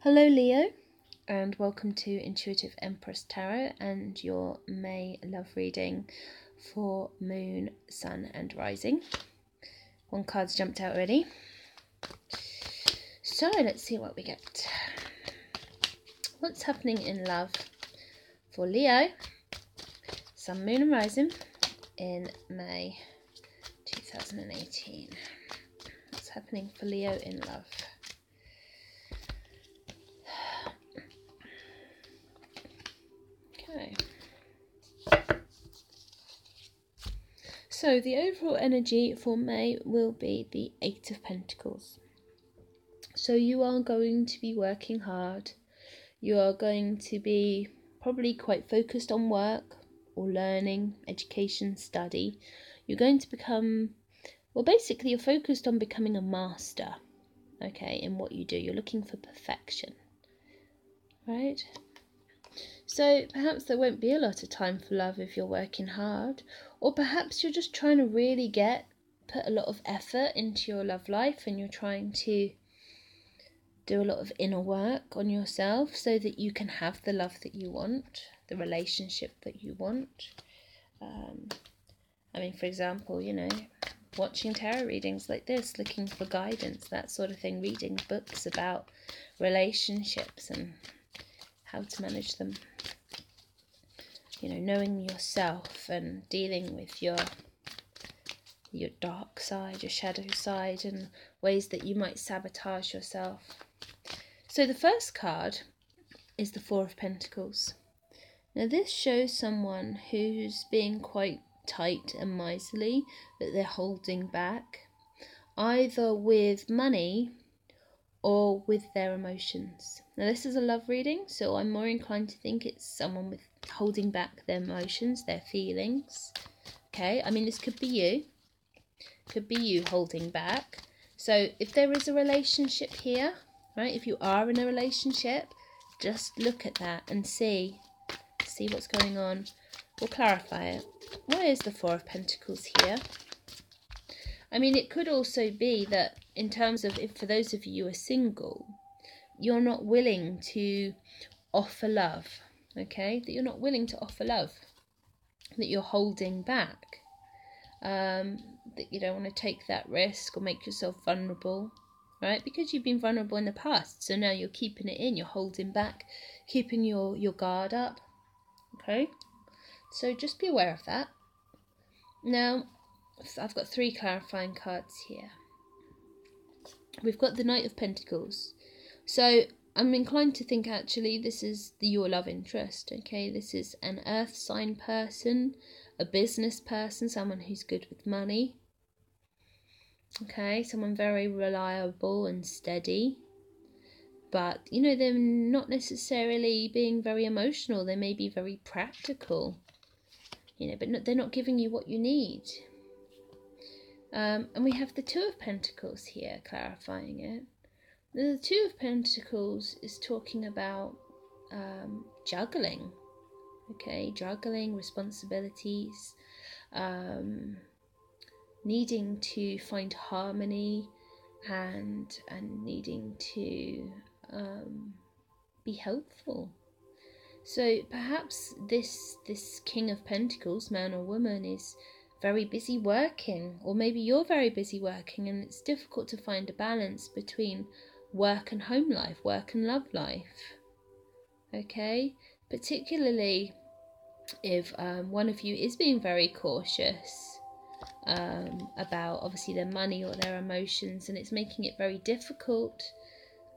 Hello Leo, and welcome to Intuitive Empress Tarot and your May love reading for Moon, Sun and Rising. One card's jumped out already. So let's see what we get. What's happening in love for Leo, Sun, Moon and Rising in May 2018? What's happening for Leo in love? Okay. So the overall energy for May will be the Eight of Pentacles. So you are going to be working hard. You are going to be probably quite focused on work or learning, education, study. You're going to become, well, basically you're focused on becoming a master, okay, in what you do. You're looking for perfection, right? So perhaps there won't be a lot of time for love if you're working hard, or perhaps you're just trying to really put a lot of effort into your love life and you're trying to do a lot of inner work on yourself so that you can have the love that you want, the relationship that you want. For example, watching tarot readings like this, looking for guidance, that sort of thing, reading books about relationships and how to manage them. Knowing yourself and dealing with your dark side, your shadow side, and ways that you might sabotage yourself. So the first card is the Four of Pentacles. Now this shows someone who's being quite tight and miserly, that they're holding back, either with money or with their emotions. Now this is a love reading, so I'm more inclined to think it's someone with holding back their emotions, their feelings. Okay, this could be you. Could be you holding back. So if there is a relationship here, right, if you are in a relationship, just look at that and see what's going on. We'll clarify it. Why is the Four of Pentacles here? It could also be that in terms of, if for those of you who are single, you're not willing to offer love, okay? That you're not willing to offer love, that you're holding back, that you don't want to take that risk or make yourself vulnerable, right? Because you've been vulnerable in the past, so now you're keeping it in, you're holding back, keeping your guard up, okay? So just be aware of that. Now, I've got three clarifying cards here. We've got the Knight of Pentacles. So I'm inclined to think actually this is your love interest, okay? This is an earth sign person, a business person, someone who's good with money, okay? Someone very reliable and steady. But, they're not necessarily being very emotional. They may be very practical, but they're not giving you what you need. And we have the Two of Pentacles here, clarifying it. The Two of Pentacles is talking about juggling, okay? Juggling responsibilities, needing to find harmony and needing to be helpful. So perhaps this King of Pentacles, man or woman, is very busy working, or maybe you're very busy working and it's difficult to find a balance between work and home life, work and love life, okay? Particularly if one of you is being very cautious about obviously their money or their emotions, and it's making it very difficult.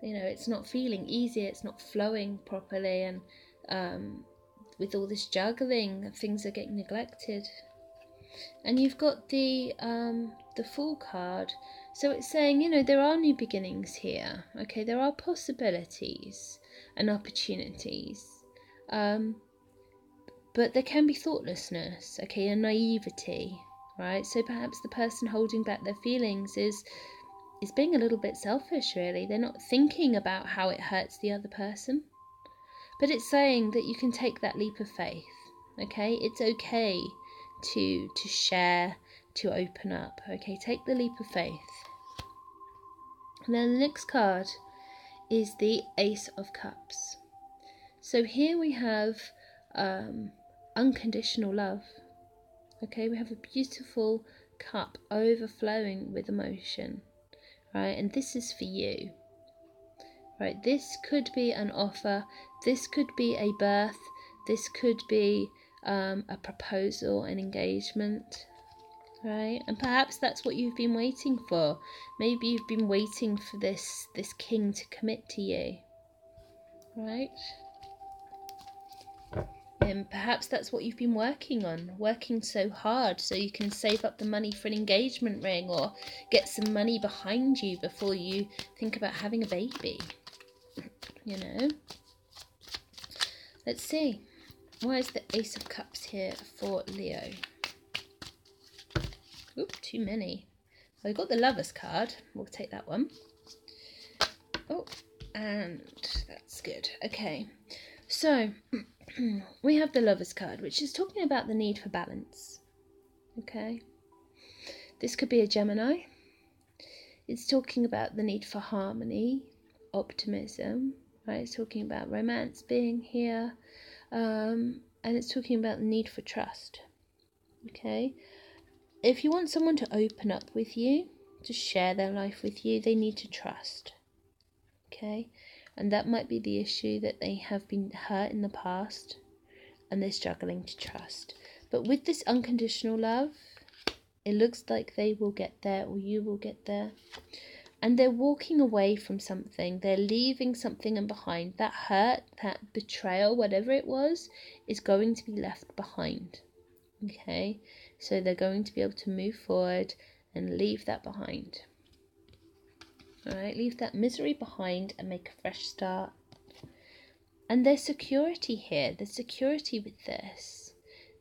It's not feeling easy, it's not flowing properly, and with all this juggling, things are getting neglected. And you've got the Fool card. So it's saying, there are new beginnings here. Okay, there are possibilities and opportunities. But there can be thoughtlessness, okay, and naivety, right? So perhaps the person holding back their feelings is being a little bit selfish, really. They're not thinking about how it hurts the other person. But it's saying that you can take that leap of faith, okay? It's okay to share, to open up, okay? Take the leap of faith. And then the next card is the Ace of Cups. So here we have unconditional love. Okay, we have a beautiful cup overflowing with emotion, right? And this is for you, right? This could be an offer, this could be a birth, this could be a proposal, an engagement, right? And perhaps that's what you've been waiting for. Maybe you've been waiting for this king to commit to you, right? And perhaps that's what you've been working on, working so hard so you can save up the money for an engagement ring or get some money behind you before you think about having a baby, you know. Let's see, why is the Ace of Cups here for Leo? Oop, too many. Well, we've got the Lovers card, we'll take that one. Oh, and that's good. Okay, so we have the Lovers card, which is talking about the need for balance. Okay, this could be a Gemini. It's talking about the need for harmony, optimism, right? It's talking about romance being here, and it's talking about the need for trust. Okay, if you want someone to open up with you, to share their life with you, they need to trust. Okay, and that might be the issue, that they have been hurt in the past and they're struggling to trust. But with this unconditional love, it looks like they will get there, or you will get there. And they're walking away from something. They're leaving something behind. That hurt, that betrayal, whatever it was, is going to be left behind. Okay, so they're going to be able to move forward and leave that behind. Alright, leave that misery behind and make a fresh start. And there's security here, there's security with this,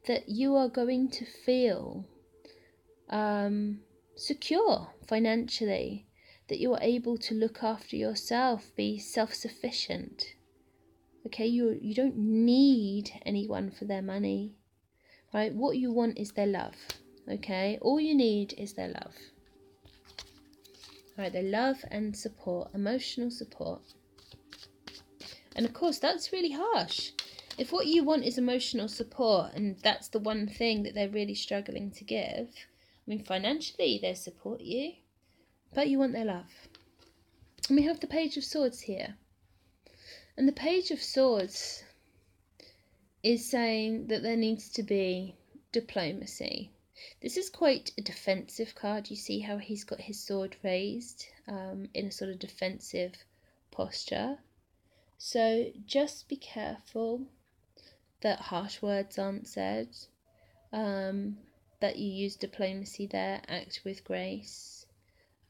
that you are going to feel secure financially, that you are able to look after yourself, be self-sufficient. Okay, you don't need anyone for their money, right? What you want is their love. Okay, all you need is their love. Right, their love and support, emotional support. And of course, that's really harsh. If what you want is emotional support, and that's the one thing that they're really struggling to give, I mean, financially they support you, but you want their love. And we have the Page of Swords here. And the Page of Swords is saying that there needs to be diplomacy. This is quite a defensive card. You see how he's got his sword raised in a sort of defensive posture. So just be careful that harsh words aren't said, that you use diplomacy there, act with grace.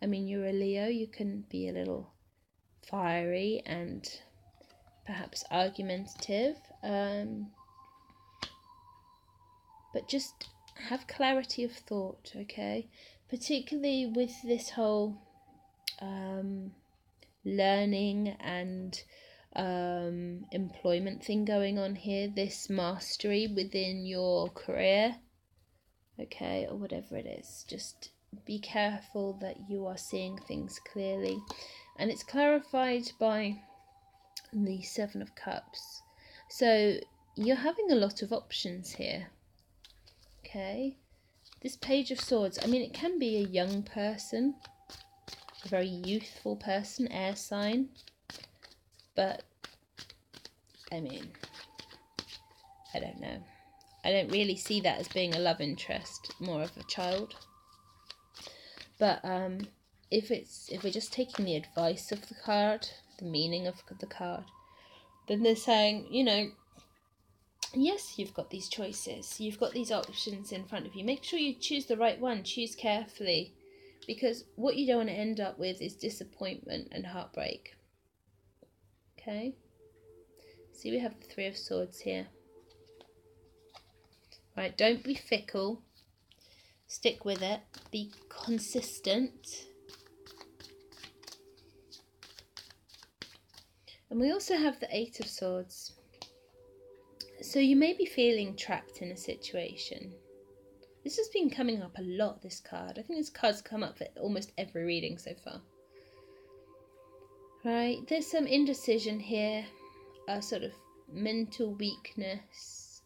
I mean, you're a Leo, you can be a little fiery and perhaps argumentative, but just have clarity of thought, okay? Particularly with this whole learning and employment thing going on here, this mastery within your career, okay, or whatever it is. Just be careful that you are seeing things clearly. And it's clarified by the Seven of Cups. So you're having a lot of options here. Okay, this Page of Swords, I mean, it can be a young person, a very youthful person, air sign, but I mean, I don't know. I don't really see that as being a love interest, more of a child. But if we're just taking the advice of the card, the meaning of the card, then they're saying, you know, yes, you've got these choices, you've got these options in front of you. Make sure you choose the right one, choose carefully, because what you don't want to end up with is disappointment and heartbreak. Okay? See, we have the Three of Swords here. Right, don't be fickle. Stick with it. Be consistent. And we also have the Eight of Swords. So you may be feeling trapped in a situation. This has been coming up a lot, this card. I think this card's come up for almost every reading so far. right? There's some indecision here, a sort of mental weakness.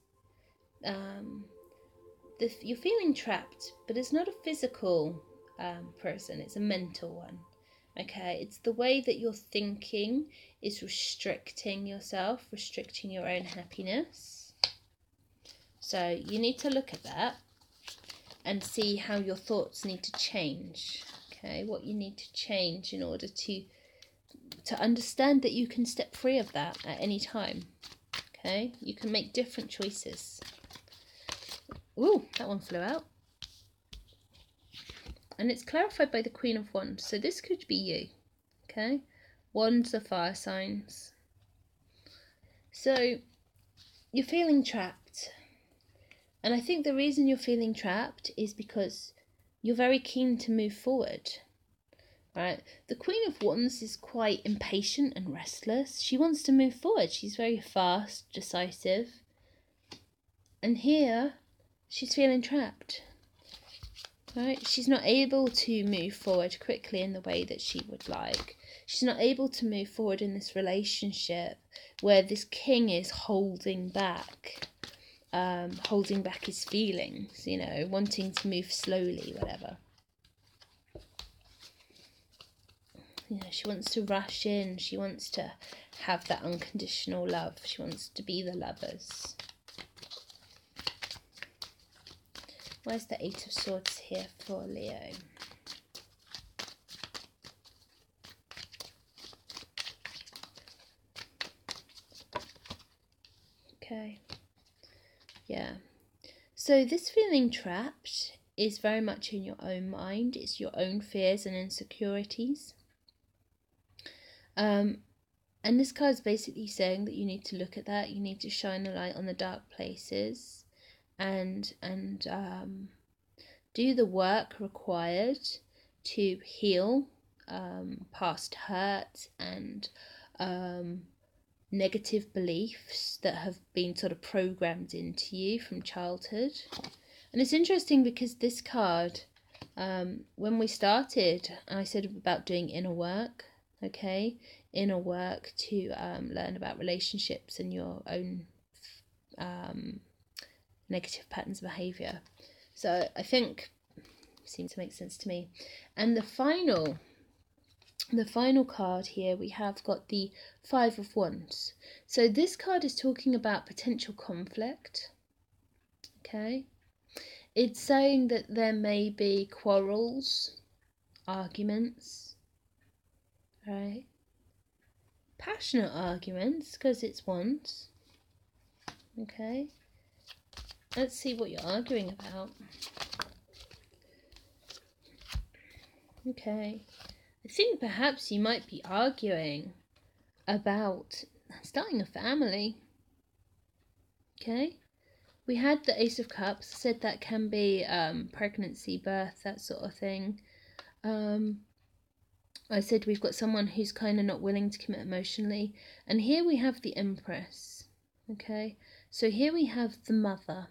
You're feeling trapped, but it's not a physical prison, it's a mental one. Okay, it's the way that you're thinking is restricting yourself, restricting your own happiness. So you need to look at that and see how your thoughts need to change. Okay, what you need to change in order to understand that you can step free of that at any time. Okay, you can make different choices. Ooh, that one flew out. And it's clarified by the Queen of Wands. So this could be you. Okay, Wands are fire signs. So you're feeling trapped. And I think the reason you're feeling trapped is because you're very keen to move forward. Right? The Queen of Wands is quite impatient and restless. She wants to move forward. She's very fast, decisive. And here, she's feeling trapped. Right? She's not able to move forward quickly in the way that she would like. She's not able to move forward in this relationship where this king is holding back his feelings, you know, wanting to move slowly, whatever. You know, she wants to rush in. She wants to have that unconditional love. She wants to be the lovers. Where's the Eight of Swords here for Leo? Okay. Yeah. So this feeling trapped is very much in your own mind. It's your own fears and insecurities. And this card is basically saying that you need to look at that. You need to shine a light on the dark places and do the work required to heal past hurt and negative beliefs that have been sort of programmed into you from childhood. And it's interesting because this card, when we started, I said about doing inner work, okay? Inner work to learn about relationships and your own negative patterns of behaviour. So I think it seems to make sense to me. And the final card here, we have got the Five of Wands. So this card is talking about potential conflict. Okay. It's saying that there may be quarrels, arguments, right? Passionate arguments, because it's wands. Okay. Let's see what you're arguing about. Okay. I think perhaps you might be arguing about starting a family. Okay. We had the Ace of Cups. I said that can be pregnancy, birth, that sort of thing. I said we've got someone who's kind of not willing to commit emotionally. And here we have the Empress. Okay. So here we have the mother.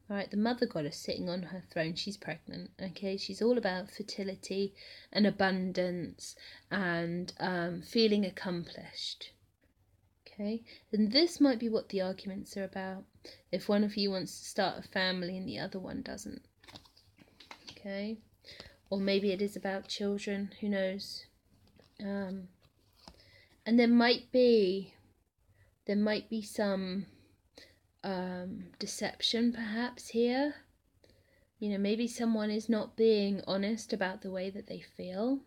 Alright, the mother goddess sitting on her throne. She's pregnant. Okay. She's all about fertility and abundance and feeling accomplished. Okay. And this might be what the arguments are about. If one of you wants to start a family and the other one doesn't. Okay. Or maybe it is about children, who knows. And there might be some deception perhaps here. You know, maybe someone is not being honest about the way that they feel.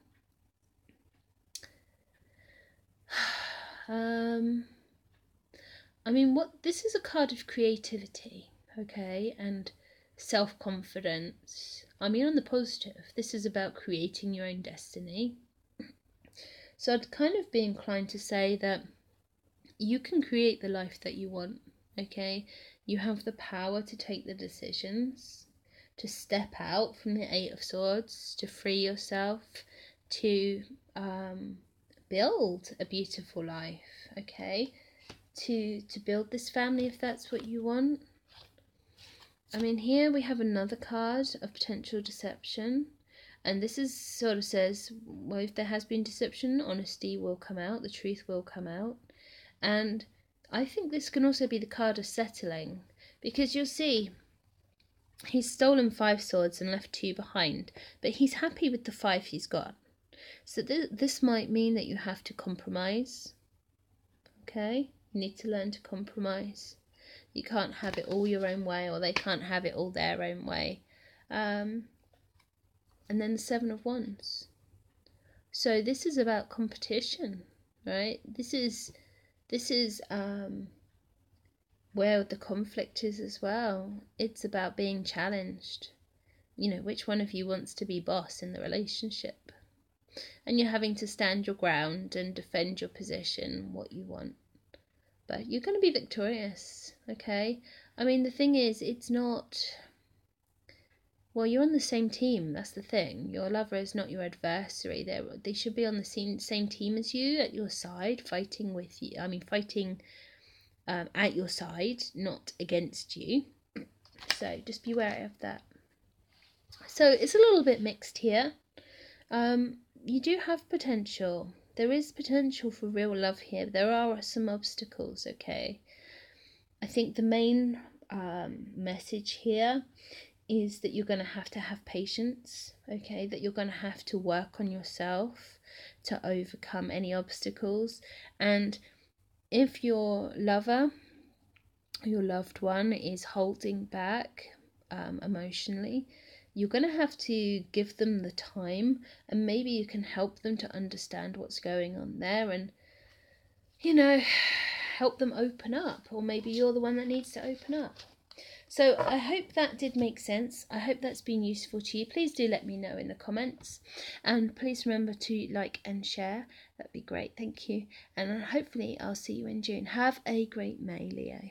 I mean, this is a card of creativity, okay, and self-confidence. I mean, on the positive, this is about creating your own destiny. So I'd kind of be inclined to say that you can create the life that you want, okay? You have the power to take the decisions, to step out from the Eight of Swords, to free yourself, to build a beautiful life, okay? To build this family if that's what you want. I mean, here we have another card of potential deception. And this is sort of says, well, if there has been deception, honesty will come out, the truth will come out. And I think this can also be the card of settling, because you'll see he's stolen 5 swords and left 2 behind, but he's happy with the 5 he's got. So this might mean that you have to compromise. Okay, you need to learn to compromise. You can't have it all your own way, or they can't have it all their own way. And then the 7 of Wands. So this is about competition, right? This is where the conflict is as well. It's about being challenged. You know, which one of you wants to be boss in the relationship? And you're having to stand your ground and defend your position, what you want. But you're going to be victorious, okay? I mean, the thing is, it's not... Well, you're on the same team, that's the thing. Your lover is not your adversary. They should be on the same team as you, at your side, fighting with you. I mean, fighting at your side, not against you. So just be wary of that. So it's a little bit mixed here. You do have potential. There is potential for real love here. There are some obstacles, okay? I think the main message here is that you're going to have patience, okay? That you're going to have to work on yourself to overcome any obstacles. And if your lover, your loved one, is holding back emotionally, you're going to have to give them the time, and maybe you can help them to understand what's going on there, and, you know, help them open up. Or maybe you're the one that needs to open up. So I hope that did make sense. I hope that's been useful to you. Please do let me know in the comments. And please remember to like and share. That'd be great. Thank you. And hopefully I'll see you in June. Have a great May, Leo.